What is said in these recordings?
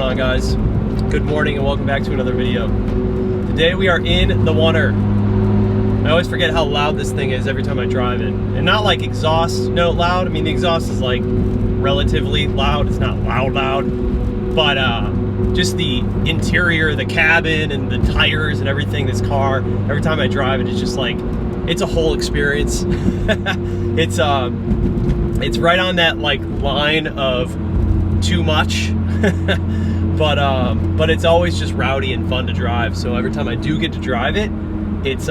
on, guys? Good morning and welcome back to another video. Today we are in the Wonder. I always forget how loud this thing is every time I drive it. And not like exhaust note loud. I mean, the exhaust is like relatively loud. It's not loud. But just the interior, the cabin and the tires and everything, this car, every time I drive it, it's just like, it's a whole experience. It's right on that like line of too much. but it's always just rowdy and fun to drive. So every time I do get to drive it, it's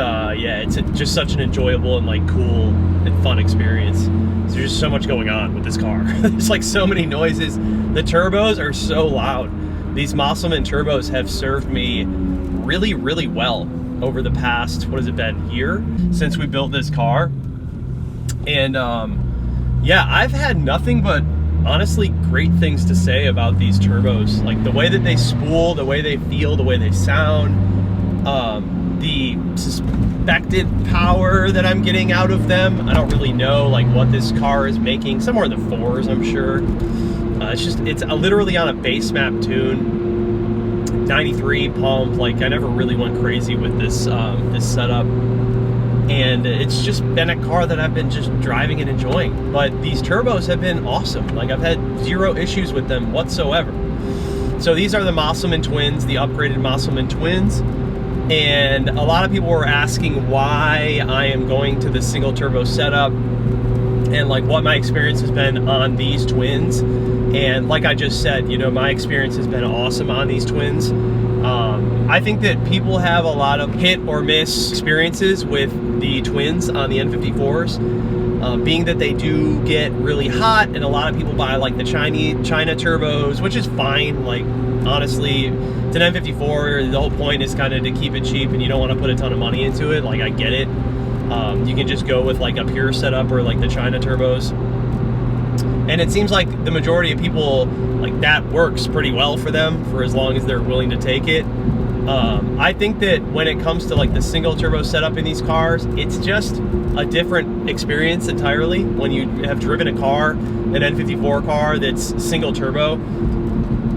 just such an enjoyable and like cool and fun experience. So there's just so much going on with this car. There's like so many noises. The turbos are so loud. These Musselman turbos have served me really, really well over the past, what has it been, year since we built this car. And yeah, I've had nothing but honestly great things to say about these turbos. Like the way that they spool, the way they feel, the way they sound, the suspected power that I'm getting out of them. I don't really know like what this car is making, somewhere in the 4s, I'm sure. It's literally on a base map tune, 93 pump. Like I never really went crazy with this this setup. And it's just been a car that I've been just driving and enjoying. But these turbos have been awesome. Like I've had zero issues with them whatsoever. So these are the Musselman twins, the upgraded Musselman twins. And a lot of people were asking why I am going to the single turbo setup and like what my experience has been on these twins. And like I just said, you know, my experience has been awesome on these twins. I think that people have a lot of hit or miss experiences with the twins on the N54s, being that they do get really hot, and a lot of people buy like the China turbos, which is fine. Like honestly, it's an N54. The whole point is kind of to keep it cheap, and you don't want to put a ton of money into it. Like I get it. You can just go with like a pure setup or like the China turbos. And it seems like the majority of people, like that works pretty well for them for as long as they're willing to take it. I think that when it comes to like the single turbo setup in these cars, it's just a different experience entirely. When you have driven a car, an N54 car that's single turbo,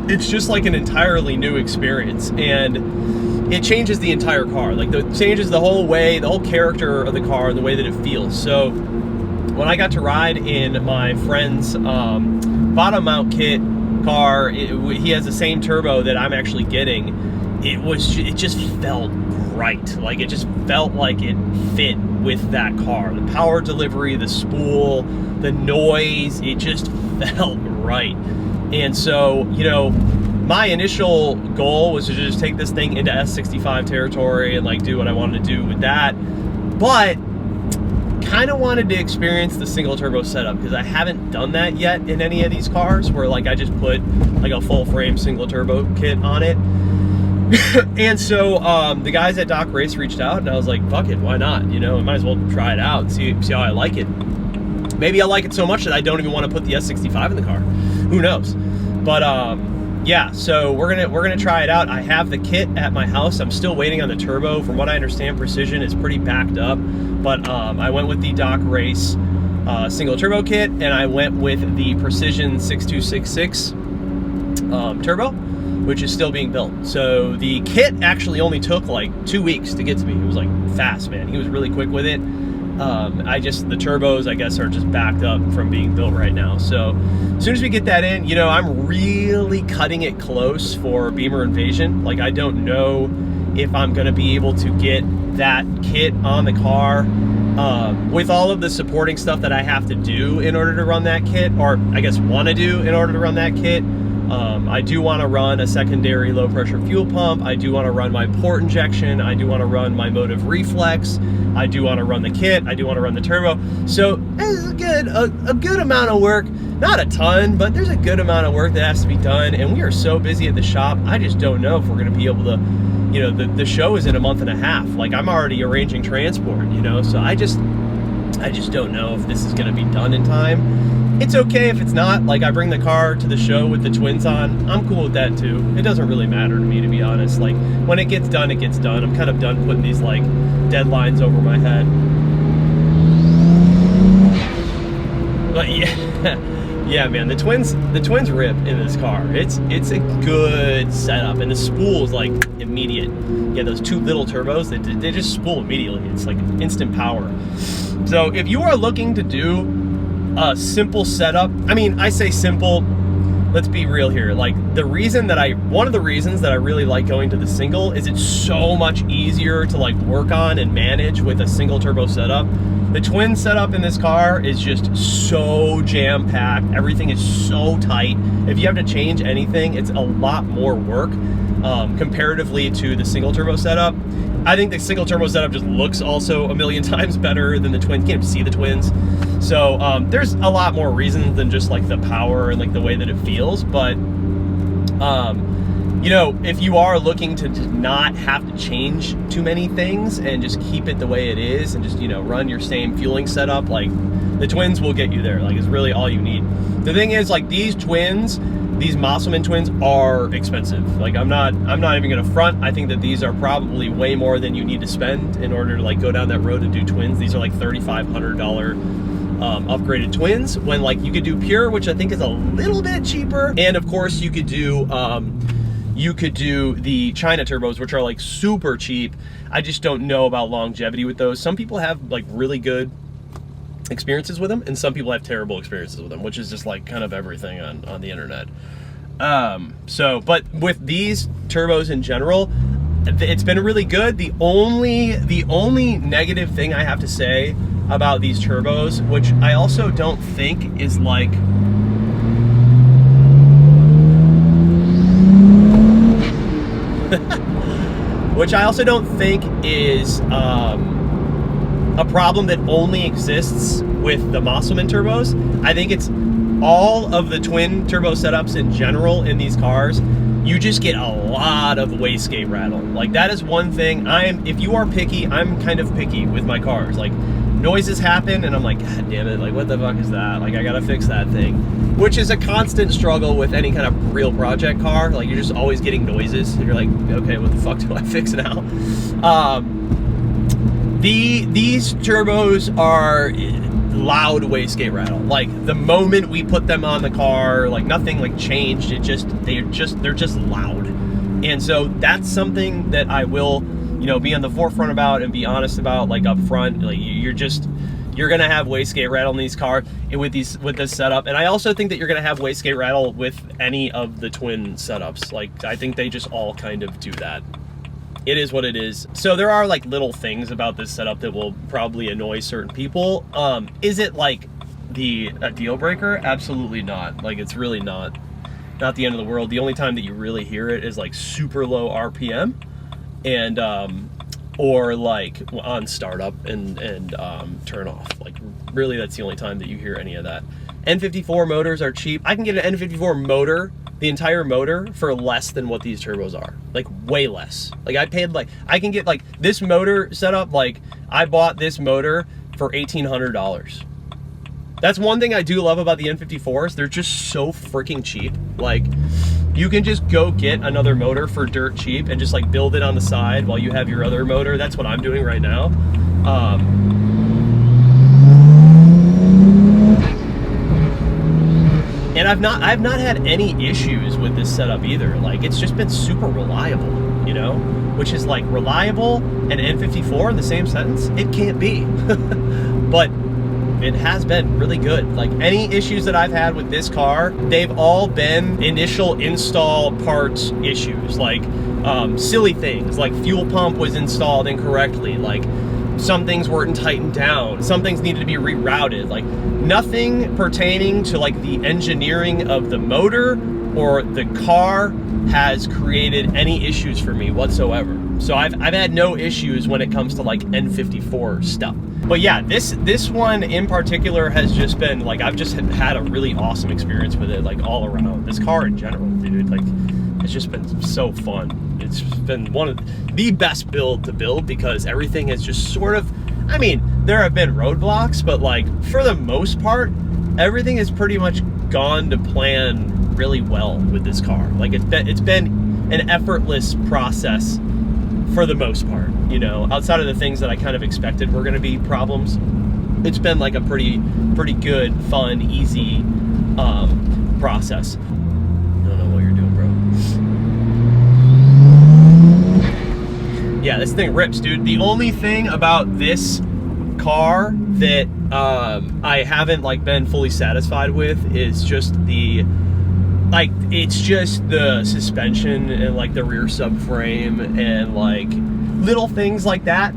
it's just like an entirely new experience. And it changes the entire car. Like it changes the whole way, the whole character of the car and the way that it feels. So when I got to ride in my friend's bottom mount kit car, he has the same turbo that I'm actually getting. It just felt right. Like it just felt like it fit with that car. The power delivery, the spool, the noise, it just felt right. And so, you know, my initial goal was to just take this thing into S65 territory and like do what I wanted to do with that. But kind of wanted to experience the single turbo setup because I haven't done that yet in any of these cars, where like I just put like a full frame single turbo kit on it. And so the guys at Doc Race reached out and I was like, fuck it, why not? You know, I might as well try it out and see how I like it. Maybe I like it so much that I don't even want to put the S65 in the car. Who knows? But yeah, so we're gonna try it out. I have the kit at my house. I'm still waiting on the turbo. From what I understand, Precision is pretty backed up. But I went with the Doc Race single turbo kit, and I went with the Precision 6266 turbo, which is still being built. So the kit actually only took like 2 weeks to get to me. It was like fast, man. He was really quick with it. The turbos, I guess, are just backed up from being built right now. So as soon as we get that in, you know, I'm really cutting it close for Beamer Invasion. Like I don't know if I'm gonna be able to get that kit on the car with all of the supporting stuff that I have to do in order to run that kit, or I guess want to do in order to run that kit. I do want to run a secondary low pressure fuel pump. I do want to run my port injection. I do want to run my motive reflex. I do want to run the kit. I do want to run the turbo. So there's a good amount of work, not a ton, but there's a good amount of work that has to be done. And we are so busy at the shop, I just don't know if we're going to be able to, you know, the show is in a month and a half. Like I'm already arranging transport, you know, so I just don't know if this is going to be done in time. It's okay if it's not. Like I bring the car to the show with the twins on, I'm cool with that too. It doesn't really matter to me, to be honest. Like when it gets done, it gets done. I'm kind of done putting these like deadlines over my head. But yeah, Yeah, man, the twins rip in this car. It's a good setup, and the spool is like immediate. Yeah, those two little turbos, they just spool immediately. It's like instant power. So if you are looking to do a simple setup, I mean, I say simple, let's be real here. Like one of the reasons that I really like going to the single is it's so much easier to like work on and manage with a single turbo setup. The twin setup in this car is just so jam-packed. Everything is so tight. If you have to change anything, it's a lot more work comparatively to the single turbo setup. I think the single turbo setup just looks also a million times better than the twin. You can't even see the twins. So there's a lot more reasons than just like the power and like the way that it feels. But you know, if you are looking to not have to change too many things and just keep it the way it is and just, you know, run your same fueling setup, like the twins will get you there. Like it's really all you need. The thing is, like, these twins, these Musselman twins are expensive. Like I'm not even gonna front. I think that these are probably way more than you need to spend in order to like go down that road to do twins. These are like $3,500 upgraded twins, when like you could do pure, which I think is a little bit cheaper. And of course you could do the China turbos, which are like super cheap. I just don't know about longevity with those. Some people have like really good experiences with them, and some people have terrible experiences with them, which is just like kind of everything on the internet. But with these turbos in general, it's been really good. The only negative thing I have to say about these turbos, which I also don't think is like, which I also don't think is a problem that only exists with the Musselman turbos. I think it's all of the twin turbo setups in general in these cars. You just get a lot of wastegate rattle. Like that is one thing. If you are picky, I'm kind of picky with my cars. Like noises happen and I'm like, God damn it, like what the fuck is that? Like I gotta fix that thing. Which is a constant struggle with any kind of real project car. Like you're just always getting noises and you're like, okay, what the fuck do I fix now? These turbos are loud wastegate rattle. Like the moment we put them on the car, like nothing like changed. They're just loud. And so that's something that I will, you know, be on the forefront about and be honest about, like up front. Like you're gonna have wastegate rattle in these cars with this setup. And I also think that you're gonna have wastegate rattle with any of the twin setups. Like I think they just all kind of do that. It is what it is. So there are like little things about this setup that will probably annoy certain people. Is it like a deal breaker? Absolutely not. Like it's really not the end of the world. The only time that you really hear it is like super low RPM and or like on startup and turn off. Like really that's the only time that you hear any of that. N54 motors are cheap. I can get an N54 motor, the entire motor, for less than what these turbos are. Like way less. Like I paid like, I can get like this motor setup, like I bought this motor for $1,800. That's one thing I do love about the N54s. They're just so freaking cheap. Like you can just go get another motor for dirt cheap and just like build it on the side while you have your other motor. That's what I'm doing right now. And I've not had any issues with this setup either. Like it's just been super reliable, you know, which is like reliable and N54 in the same sentence. It can't be, but it has been really good. Like any issues that I've had with this car, they've all been initial install parts issues, like silly things, like fuel pump was installed incorrectly, like some things weren't tightened down, some things needed to be rerouted, like nothing pertaining to like the engineering of the motor or the car has created any issues for me whatsoever. So I've had no issues when it comes to like N54 stuff. But yeah, this one in particular has just been like, I've just had a really awesome experience with it, like all around. This car in general, dude, like it's just been so fun. It's been one of the best build to build because everything has just sort of, I mean, there have been roadblocks, but like for the most part, everything has pretty much gone to plan really well with this car. Like it's been an effortless process for the most part, you know, outside of the things that I kind of expected were going to be problems. It's been like a pretty good, fun, easy process. I don't know what you're doing, bro. Yeah, this thing rips, dude. The only thing about this car that I haven't like been fully satisfied with is just the it's just the suspension and like the rear subframe and like little things like that.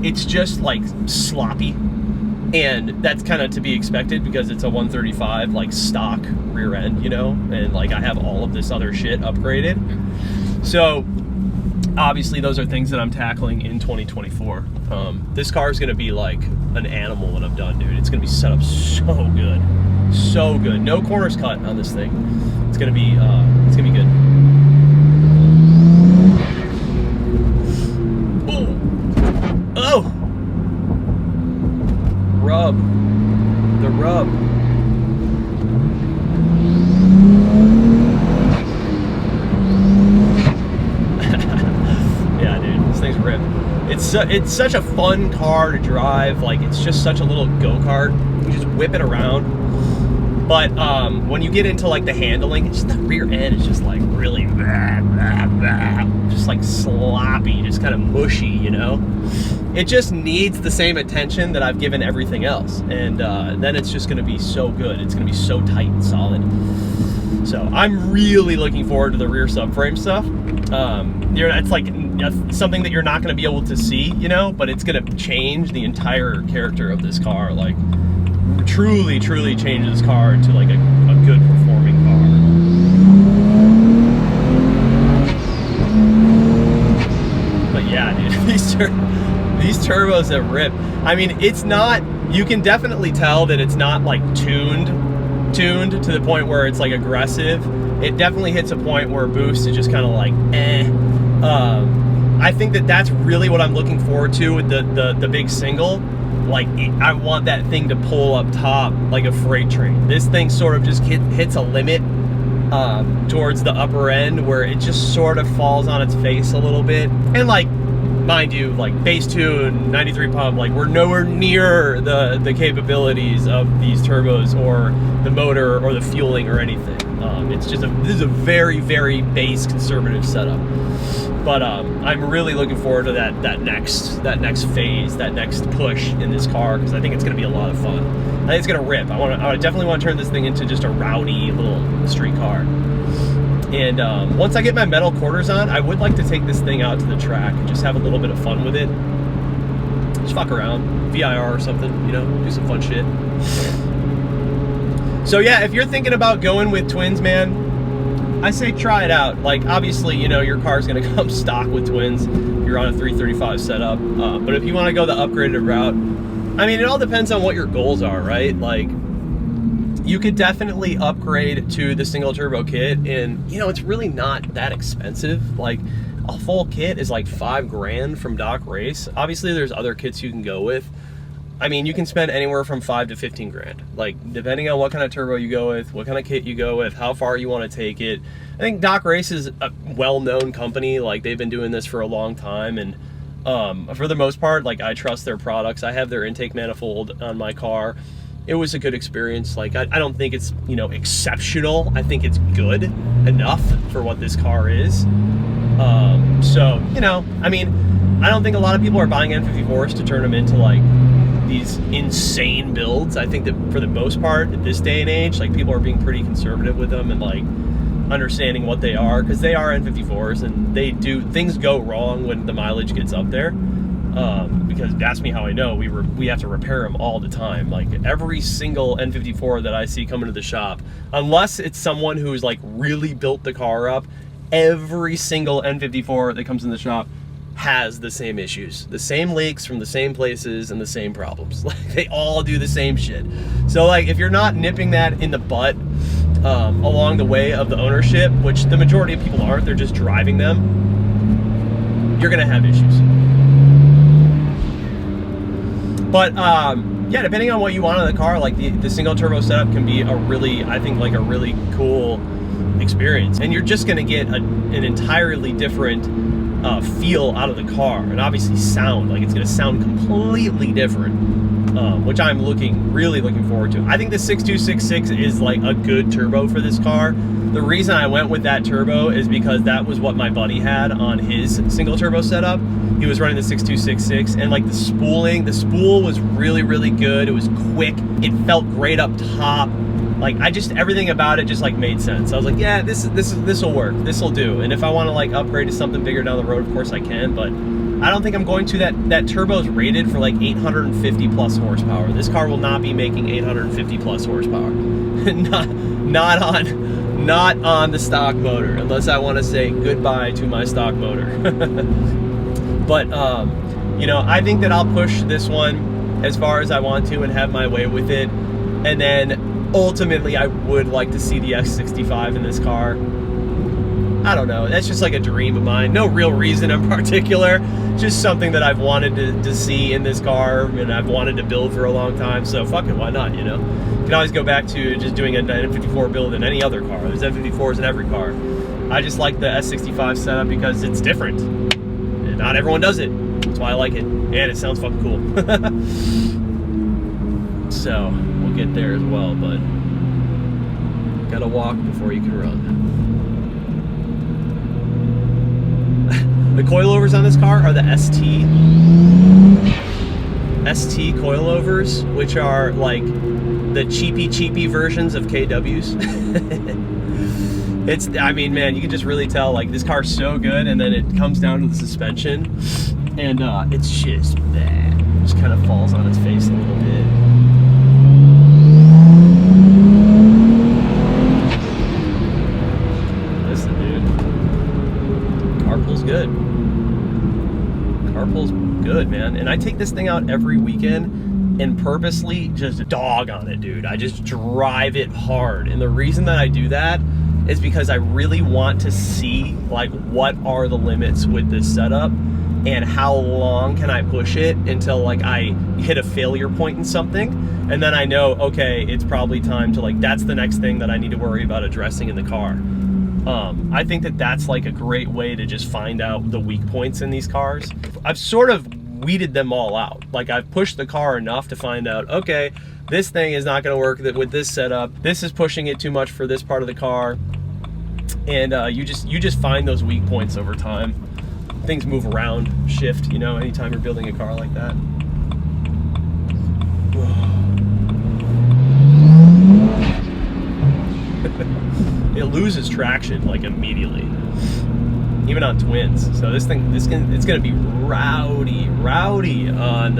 It's just like sloppy, and that's kind of to be expected because it's a 135 like stock rear end, you know, and like I have all of this other shit upgraded. So obviously those are things that I'm tackling in 2024. This car is going to be like an animal when I'm done, dude. It's going to be set up so good. So good. No corners cut on this thing. It's going to be good. Ooh. Oh! Rub. The rub. Yeah, dude. This thing's ripped. It's such a fun car to drive. Like, it's just such a little go-kart. You just whip it around. But when you get into like the handling, it's just the rear end is just like really just like sloppy, just kind of mushy, you know? It just needs the same attention that I've given everything else. And then it's just gonna be so good. It's gonna be so tight and solid. So I'm really looking forward to the rear subframe stuff. It's like something that you're not going to be able to see, you know, but it's going to change the entire character of this car. Like, truly change this car into like a good performing car. But yeah, dude, these turbos that rip. I mean, it's not. You can definitely tell that it's not like tuned to the point where it's like aggressive. It definitely hits a point where boost is just kind of like I think that that's really what I'm looking forward to with the big single. Like, I want that thing to pull up top like a freight train. This thing sort of just hits a limit towards the upper end where it just sort of falls on its face a little bit. And like, mind you, like base tune, 93 pump, like we're nowhere near the capabilities of these turbos or the motor or the fueling or anything. It's just this is a very base conservative setup. But I'm really looking forward to that next phase, that next push in this car, because I think it's going to be a lot of fun. I think it's going to rip. I definitely want to turn this thing into just a rowdy little street car. And once I get my metal quarters on, I would like to take this thing out to the track and just have a little bit of fun with it. Just fuck around, VIR or something, you know, do some fun shit. So yeah, if you're thinking about going with twins, man, I say try it out. Like, obviously, you know, your car's gonna come stock with twins. You're on a 335 setup. But if you wanna go the upgraded route, I mean, it all depends on what your goals are, right? Like, you could definitely upgrade to the single turbo kit, and you know, it's really not that expensive. Like, a full kit is like $5 grand from Doc Race. Obviously, there's other kits you can go with. I mean, you can spend anywhere from 5 to 15 grand, like depending on what kind of turbo you go with, what kind of kit you go with, how far you want to take it. I think Doc Race is a well-known company. Like, they've been doing this for a long time, and for the most part, like, I trust their products. I have their intake manifold on my car. It was a good experience. Like, I don't think it's, you know, exceptional. I think it's good enough for what this car is. So, you know, I mean, I don't think a lot of people are buying N54s to turn them into like these insane builds. I think that for the most part, at this day and age, like, people are being pretty conservative with them and like understanding what they are, because they are N54s and things go wrong when the mileage gets up there. Because ask me how I know, we have to repair them all the time. Like, every single N54 that I see coming to the shop, unless it's someone who's like really built the car up, every single N54 that comes in the shop has the same issues, the same leaks from the same places and the same problems. Like, they all do the same shit. So like, if you're not nipping that in the butt along the way of the ownership, which the majority of people aren't, they're just driving them, you're gonna have issues. But yeah, depending on what you want in the car, like the single turbo setup can be a really, I think, like a really cool experience. And you're just gonna get an entirely different feel out of the car, and obviously sound. Like, it's gonna sound completely different. which I'm really looking forward to. I think the 6266 is like a good turbo for this car. The reason I went with that turbo is because that was what my buddy had on his single turbo setup. He was running the 6266, and like the spool was really, really good. It was quick. It felt great up top. Like everything about it just like made sense. I was like, yeah, this will work. This will do. And if I want to like upgrade to something bigger down the road, of course I can. But I don't think I'm going to. That turbo's rated for like 850 plus horsepower. This car will not be making 850 plus horsepower. not on the stock motor, unless I want to say goodbye to my stock motor. But you know, I think that I'll push this one as far as I want to and have my way with it. And then ultimately, I would like to see the X65 in this car. I don't know. That's just like a dream of mine. No real reason in particular. Just something that I've wanted to see in this car, and I've wanted to build for a long time. So fuck it, why not, you know? You can always go back to just doing an N54 build in any other car. There's N54s in every car. I just like the S65 setup because it's different. And not everyone does it. That's why I like it. And it sounds fucking cool. So we'll get there as well, but gotta walk before you can run. The coilovers on this car are the ST coilovers, which are like the cheapy versions of KWs. I mean, man, you can just really tell, like, this car's so good, and then it comes down to the suspension, and it's just bad. It just kind of falls on its face a little bit. Listen, dude. Carpool's good. Carpool's good, man. And I take this thing out every weekend and purposely just dog on it, dude. I just drive it hard. And the reason that I do that is because I really want to see, like, what are the limits with this setup and how long can I push it until, like, I hit a failure point in something. And then I know, okay, it's probably time to, like, that's the next thing that I need to worry about addressing in the car. I think that that's like a great way to just find out the weak points in these cars. I've sort of weeded them all out. Like, I've pushed the car enough to find out, okay, this thing is not going to work with this setup. This is pushing it too much for this part of the car. And you just find those weak points over time. Things move around, shift, you know, anytime you're building a car like that. It loses traction like immediately, even on twins. So it's gonna be rowdy on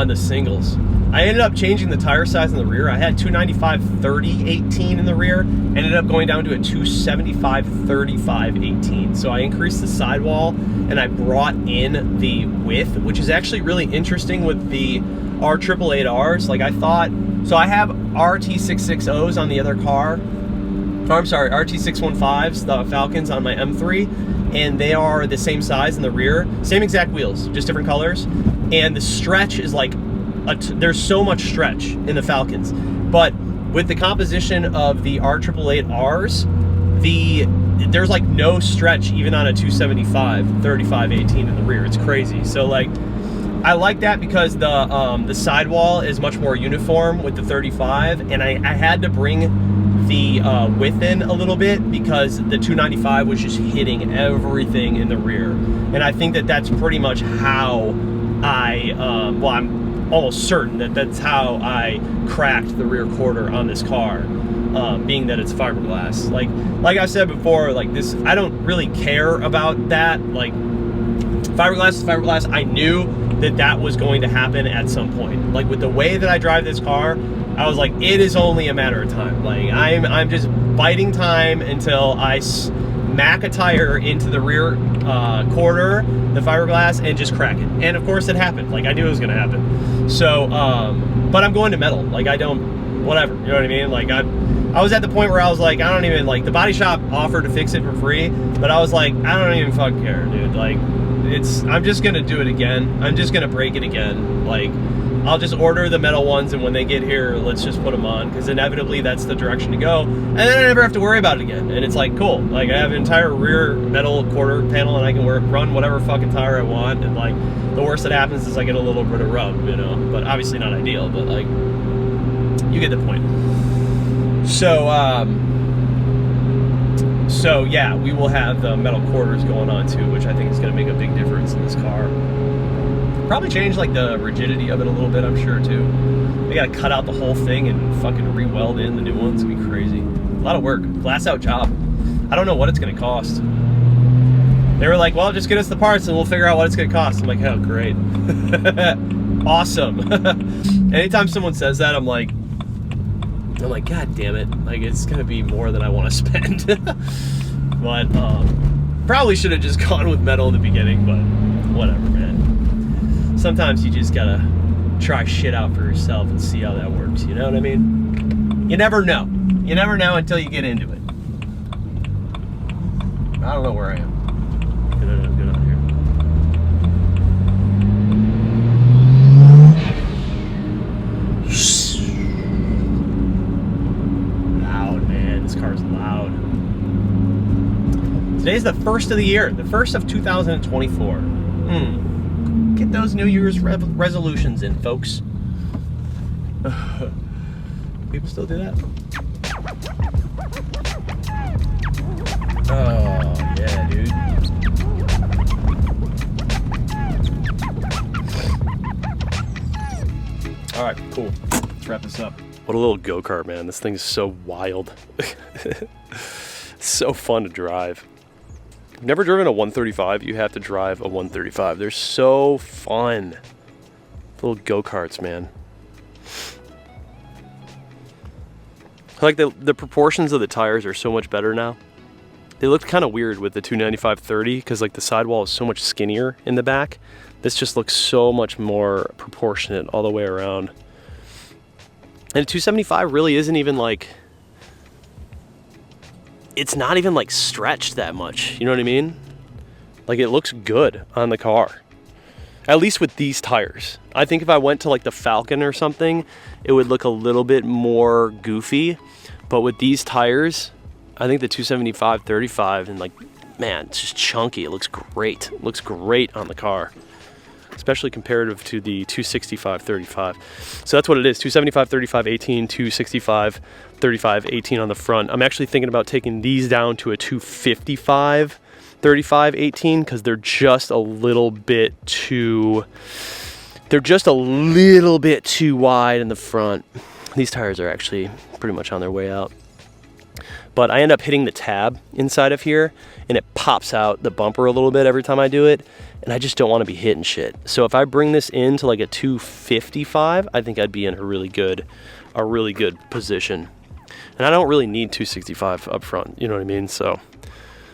the singles. I ended up changing the tire size in the rear. I had 295/30/18 in the rear. Ended up going down to a 275/35/18. So I increased the sidewall and I brought in the width, which is actually really interesting with the R888Rs. Like, I thought, so I have RT660s on the other car. Oh, I'm sorry, RT615s, the Falcons on my M3, and they are the same size in the rear, same exact wheels, just different colors. And the stretch is like, there's so much stretch in the Falcons. But with the composition of the R888Rs, there's like no stretch even on a 275/35/18 in the rear. It's crazy. So, like, I like that because the sidewall is much more uniform with the 35, and I had to bring the width in a little bit because the 295 was just hitting everything in the rear. And I think that that's pretty much how well, I'm almost certain that that's how I cracked the rear quarter on this car, being that it's fiberglass. Like I said before, like, this, I don't really care about that. Like, fiberglass is fiberglass. I knew that was going to happen at some point. Like, with the way that I drive this car, I was like, it is only a matter of time. Like, I'm just biding time until I smack a tire into the rear quarter, the fiberglass, and just crack it. And of course it happened. Like, I knew it was gonna happen. So, but I'm going to metal. Like, I don't, whatever, you know what I mean? Like, I was at the point where I was like, I don't even, like, the body shop offered to fix it for free, but I was like, I don't even fucking care, dude. Like, I'm just gonna do it again. I'm just gonna break it again. Like, I'll just order the metal ones, and when they get here, let's just put them on, because inevitably that's the direction to go, and then I never have to worry about it again. And it's like, cool, like I have an entire rear metal quarter panel, and I can run whatever fucking tire I want, and like the worst that happens is I get a little bit of rub, you know, but obviously not ideal, but like, you get the point. So yeah, we will have the metal quarters going on too, which I think is going to make a big difference in this car. Probably change like the rigidity of it a little bit, I'm sure too. They got to cut out the whole thing and fucking re-weld in the new ones. It's going to be crazy. A lot of work. Glass out job. I don't know what it's going to cost. They were like, well, just get us the parts and we'll figure out what it's going to cost. I'm like, oh, great. Awesome. Anytime someone says that, I'm like, God damn it. Like, it's going to be more than I want to spend. But, probably should have just gone with metal in the beginning, but whatever, man. Sometimes you just got to try shit out for yourself and see how that works. You know what I mean? You never know. You never know until you get into it. I don't know where I am. Get out here. Loud, man. This car's loud. Today's the first of the year, the first of 2024. Get those New Year's resolutions in, folks. People still do that? Oh, yeah, dude. All right, cool. Let's wrap this up. What a little go-kart, man. This thing is so wild. So fun to drive. If you've never driven a 135, you have to drive a 135. They're so fun. Little go-karts, man. Like the proportions of the tires are so much better now. They looked kind of weird with the 295/30 because like the sidewall is so much skinnier in the back. This just looks so much more proportionate all the way around. And a 275 really isn't even like, it's not even like stretched that much. You know what I mean? Like it looks good on the car. At least with these tires. I think if I went to like the Falcon or something, it would look a little bit more goofy. But with these tires, I think the 275/35 and like, man, it's just chunky. It looks great. It looks great on the car. Especially comparative to the 265/35. So that's what it is, 275/35 18, 265/35 18 on the front. I'm actually thinking about taking these down to a 255/35 18 because they're just a little bit too, wide in the front. These tires are actually pretty much on their way out. But I end up hitting the tab inside of here and it pops out the bumper a little bit every time I do it. And I just don't want to be hitting shit. So if I bring this into like a 255, I think I'd be in a really good position. And I don't really need 265 up front, you know what I mean? So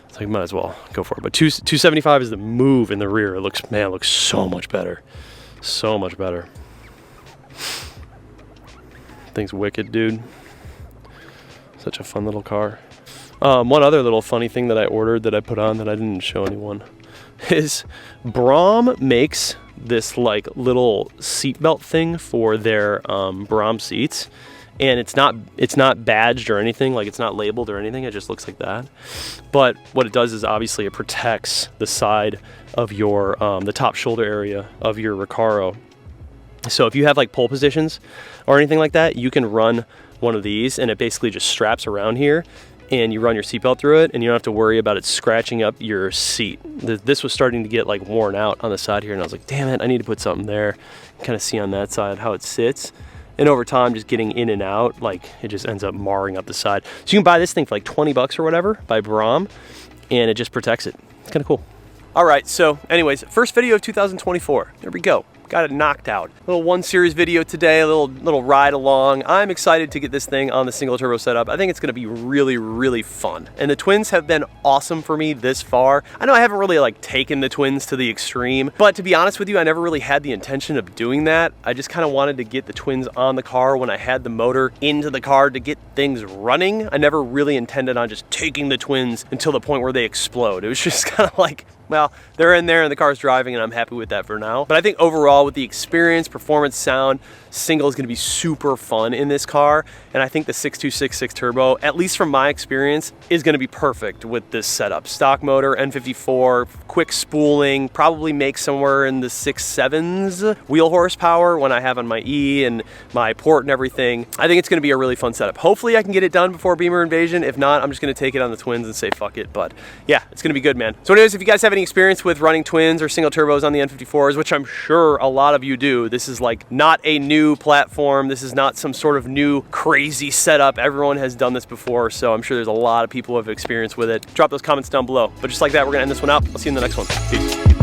it's like, might as well go for it. But 275 is the move in the rear. It looks so much better. So much better. Thing's wicked, dude. Such a fun little car. One other little funny thing that I ordered that I put on that I didn't show anyone is Braum makes this like little seatbelt thing for their Braum seats, and it's not badged or anything, like it's not labeled or anything, it just looks like that. But what it does is obviously it protects the side of your the top shoulder area of your Recaro. So if you have like pole positions or anything like that, you can run one of these and it basically just straps around here and you run your seatbelt through it and you don't have to worry about it scratching up your seat. This was starting to get like worn out on the side here and I was like, damn it, I need to put something there. Kind of see on that side how it sits. And over time, just getting in and out, like it just ends up marring up the side. So you can buy this thing for like 20 bucks or whatever by Braum and it just protects it. It's kind of cool. All right, so anyways, first video of 2024. There we go. Got it knocked out. Little 1 series video today, a little ride along. I'm excited to get this thing on the single turbo setup. I think it's gonna be really, really fun. And the twins have been awesome for me this far. I know I haven't really like taken the twins to the extreme, but to be honest with you, I never really had the intention of doing that. I just kind of wanted to get the twins on the car when I had the motor into the car to get things running. I never really intended on just taking the twins until the point where they explode. It was just kind of like well, they're in there and the car's driving and I'm happy with that for now. But I think overall with the experience, performance, sound, single is gonna be super fun in this car. And I think the 6266 turbo, at least from my experience, is gonna be perfect with this setup. Stock motor, N54, quick spooling, probably make somewhere in the 6.7s wheel horsepower when I have on my E and my port and everything. I think it's gonna be a really fun setup. Hopefully I can get it done before Beamer Invasion. If not, I'm just gonna take it on the twins and say fuck it. But yeah, it's gonna be good, man. So anyways, if you guys have any experience with running twins or single turbos on the N54s, which I'm sure a lot of you do, this is like not a new platform. This is not some sort of new crazy setup. Everyone has done this before, so I'm sure there's a lot of people who have experience with it. Drop those comments down below. But just like that, we're gonna end this one out. I'll see you in the next one. Peace.